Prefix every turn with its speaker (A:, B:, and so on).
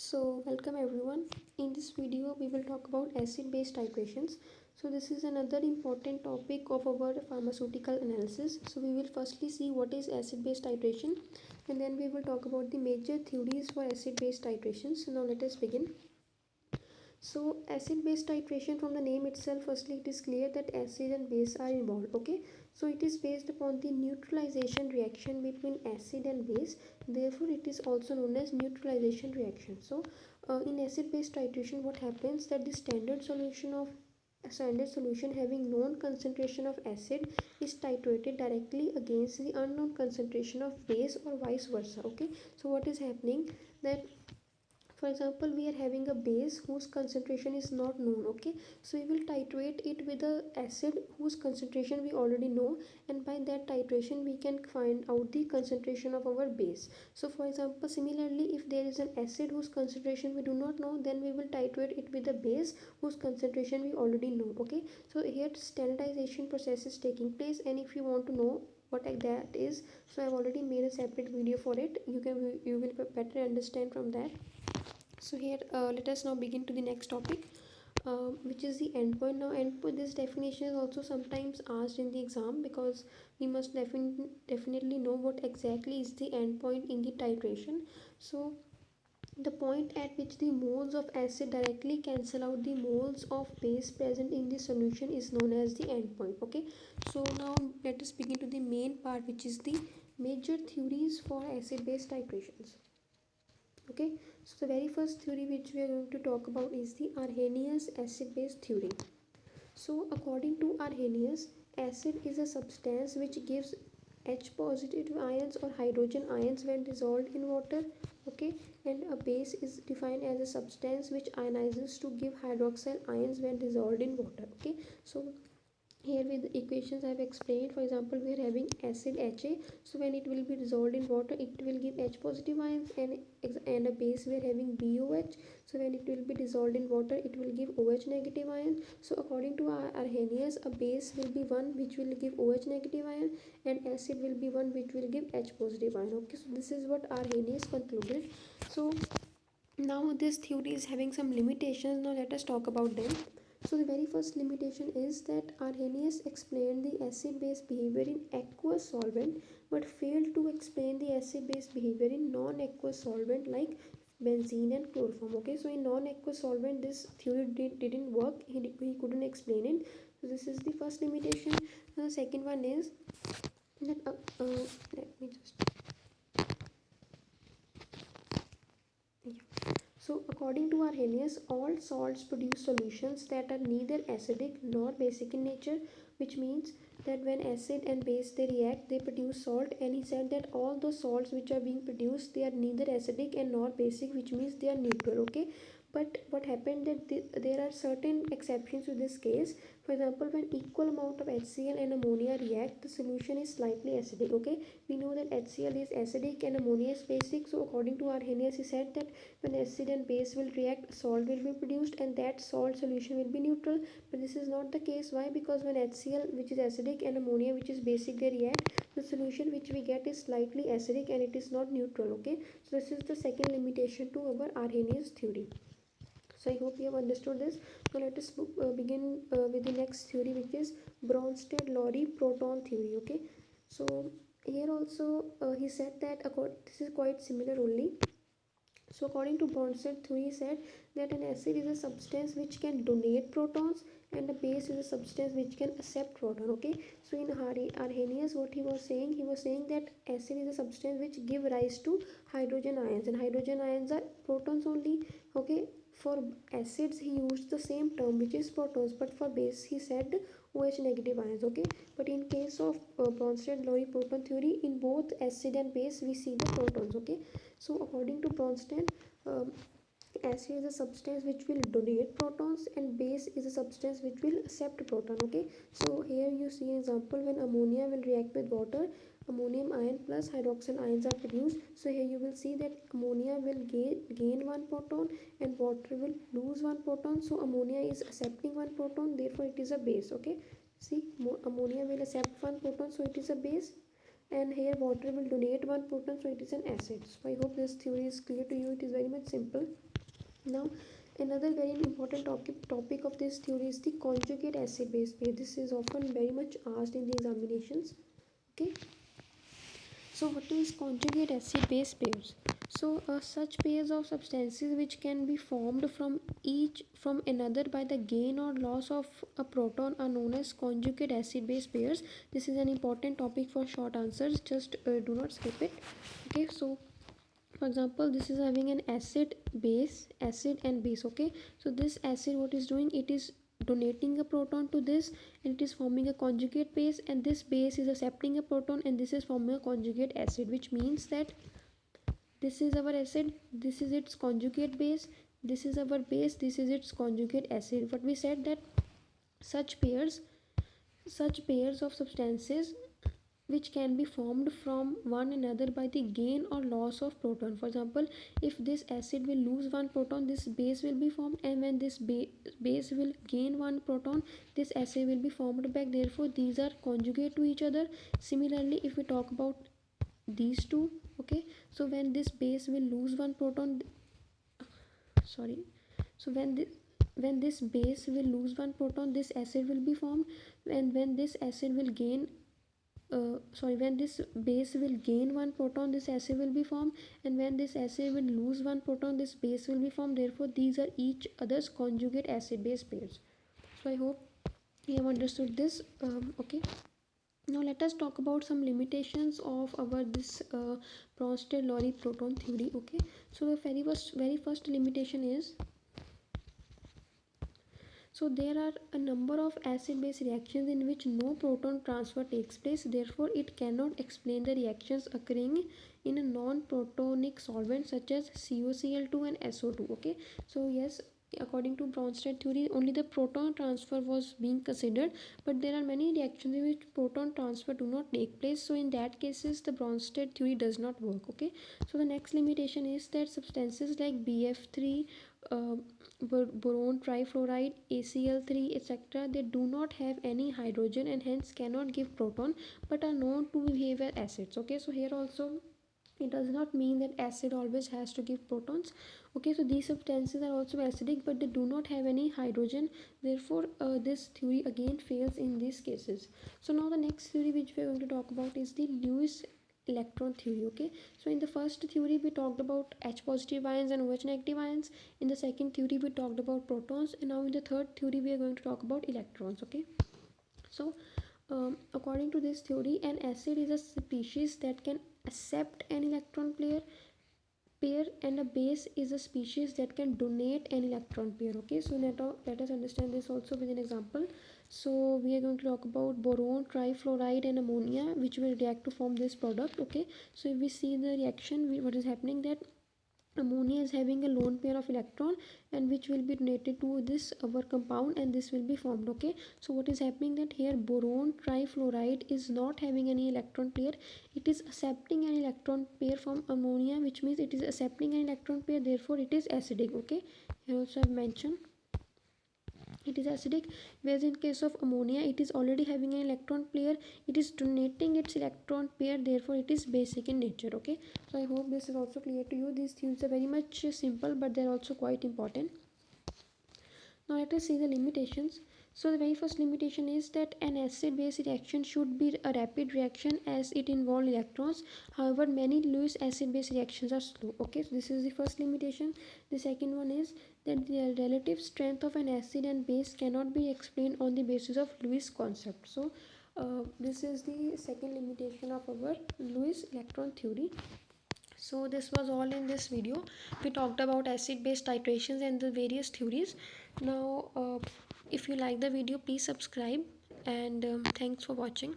A: Welcome everyone. In this video, we will talk about acid-base titrations. This is another important topic of our pharmaceutical analysis. We will firstly see what is acid-base titration, and then we will talk about the major theories for acid-base titration. Now let us begin. Acid-base titration, from the name itself, firstly it is clear that acid and base are involved. Okay, so it is based upon the neutralization reaction between acid and base. Therefore, it is also known as neutralization reaction. In acid-base titration, what happens that the standard solution having known concentration of acid is titrated directly against the unknown concentration of base, or vice versa. Okay, so what is happening that, for example, we are having a base whose concentration is not known. Okay, so we will titrate it with a acid whose concentration we already know, and by that titration we can find out the concentration of our base. So for example, similarly, if there is an acid whose concentration we do not know, then we will titrate it with a base whose concentration we already know. Okay, so here standardization process is taking place, and if you want to know what that is, so I've already made a separate video for it. You will better understand from that. So here let us now begin to the next topic, which is the endpoint. Now endpoint, this definition is also sometimes asked in the exam, because we must definitely know what exactly is the endpoint in the titration. So the point at which the moles of acid directly cancel out the moles of base present in the solution is known as the endpoint. Okay, so now let us begin to the main part, which is the major theories for acid base titrations. Okay, so the very first theory which we are going to talk about is the Arrhenius acid-base theory. So according to Arrhenius, acid is a substance which gives H positive ions or hydrogen ions when dissolved in water. Okay, and a base is defined as a substance which ionizes to give hydroxyl ions when dissolved in water. Okay, so here with the equations I have explained. For example, we are having acid Ha, so when it will be dissolved in water, it will give H positive ions, and a base we are having BOH, so when it will be dissolved in water, it will give OH negative ions. So according to Arrhenius, a base will be one which will give OH negative ion, and acid will be one which will give H positive ion. Okay, so this is what Arrhenius concluded. So now this theory is having some limitations. Now let us talk about them. So the very first limitation is that Arrhenius explained the acid-base behavior in aqueous solvent, but failed to explain the acid-base behavior in non-aqueous solvent like benzene and chloroform. Okay, so in non-aqueous solvent this theory didn't work. He couldn't explain it. So this is the first limitation. The second one is that let me just So according to Arrhenius, all salts produce solutions that are neither acidic nor basic in nature, which means that when acid and base they react, they produce salt. And he said that all those salts which are being produced, they are neither acidic and nor basic, which means they are neutral. Okay, but what happened that there are certain exceptions to this case. For example, when equal amount of HCl and ammonia react, the solution is slightly acidic. Okay, we know that HCl is acidic and ammonia is basic. So according to Arrhenius, he said that when acid and base will react, salt will be produced, and that salt solution will be neutral. But this is not the case. Why? Because when HCl, which is acidic, and ammonia, which is basic, they react, the solution which we get is slightly acidic and it is not neutral. Okay, so this is the second limitation to our Arrhenius theory. So I hope you have understood this. Now let us begin with the next theory, which is Bronsted-Lowry proton theory. Okay, so here also he said that this is quite similar only. So according to Bronsted theory, he said that an acid is a substance which can donate protons, and a base is a substance which can accept proton. Okay, so in Arrhenius, what he was saying that acid is a substance which give rise to hydrogen ions, and hydrogen ions are protons only. Okay, for acids he used the same term, which is protons, but for base he said OH negative ions. Okay, but in case of Bronsted-Lowry proton theory, in both acid and base we see the protons. Okay, so according to Bronsted, acid is a substance which will donate protons, and base is a substance which will accept proton. Okay, so here you see an example when ammonia will react with water, ammonium ion plus hydroxyl ions are produced. So here you will see that ammonia will gain one proton and water will lose one proton. So ammonia is accepting one proton, therefore it is a base. Okay, see, ammonia will accept one proton, so it is a base, and here water will donate one proton, so it is an acid. So I hope this theory is clear to you. It is very much simple. Now another very important topic of this theory is the conjugate acid base pair. This is often very much asked in the examinations. Okay, so what is conjugate acid base pairs? So such pairs of substances which can be formed from another by the gain or loss of a proton are known as conjugate acid base pairs. This is an important topic for short answers, just do not skip it. Okay, so for example, this is having an acid and base. Okay, so this acid, what is doing, it is donating a proton to this and it is forming a conjugate base, and this base is accepting a proton and this is forming a conjugate acid, which means that this is our acid, this is its conjugate base, this is our base, this is its conjugate acid. What we said, that such pairs of substances which can be formed from one another by the gain or loss of proton. For example, if this acid will lose one proton, this base will be formed, and when this base will gain one proton, this acid will be formed back. Therefore these are conjugate to each other. Similarly, if we talk about these two, okay, so when this base will lose one proton, sorry, so when this base will lose one proton, this acid will be formed, and when this acid will gain when this base will gain one proton, this acid will be formed, and when this acid will lose one proton, this base will be formed. Therefore these are each other's conjugate acid base pairs. So I hope you have understood this. Okay, now let us talk about some limitations of our this Bronsted-Lowry proton theory. Okay, so the very first limitation is, so there are a number of acid-base reactions in which no proton transfer takes place. Therefore, it cannot explain the reactions occurring in a non-protonic solvent such as CuCl2 and SO2. Okay, so yes, according to Bronsted theory, only the proton transfer was being considered, but there are many reactions in which proton transfer do not take place. So in that cases, the Bronsted theory does not work. Okay, so the next limitation is that substances like BF3, uh, boron trifluoride, ACl3, etc., they do not have any hydrogen and hence cannot give proton, but are known to behave as acids. Okay, so here also it does not mean that acid always has to give protons. Okay, so these substances are also acidic but they do not have any hydrogen. Therefore this theory again fails in these cases. So now the next theory which we are going to talk about is the Lewis electron theory. Okay, so in the first theory we talked about H positive ions and OH negative ions. In the second theory we talked about protons, and now in the third theory we are going to talk about electrons. Okay, so according to this theory, an acid is a species that can accept an electron pair, and a base is a species that can donate an electron pair. Okay, so let us understand this also with an example. So we are going to talk about boron trifluoride and ammonia, which will react to form this product. Okay, so if we see the reaction, what is happening, that ammonia is having a lone pair of electron and which will be donated to this our compound, and this will be formed. Okay, so what is happening, that here boron trifluoride is not having any electron pair, it is accepting an electron pair from ammonia, which means it is accepting an electron pair, therefore it is acidic. Okay, here also I have mentioned it is acidic, whereas in case of ammonia it is already having an electron pair, it is donating its electron pair, therefore it is basic in nature. Okay, so I hope this is also clear to you. These theories are very much simple but they are also quite important. Now let us see the limitations. So the very first limitation is that an acid base reaction should be a rapid reaction as it involves electrons. However, many Lewis acid base reactions are slow. Okay, so this is the first limitation. The second one is that the relative strength of an acid and base cannot be explained on the basis of Lewis concept. So this is the second limitation of our Lewis electron theory. So this was all in this video. We talked about acid base titrations and the various theories. Now if you like the video, please subscribe, and thanks for watching.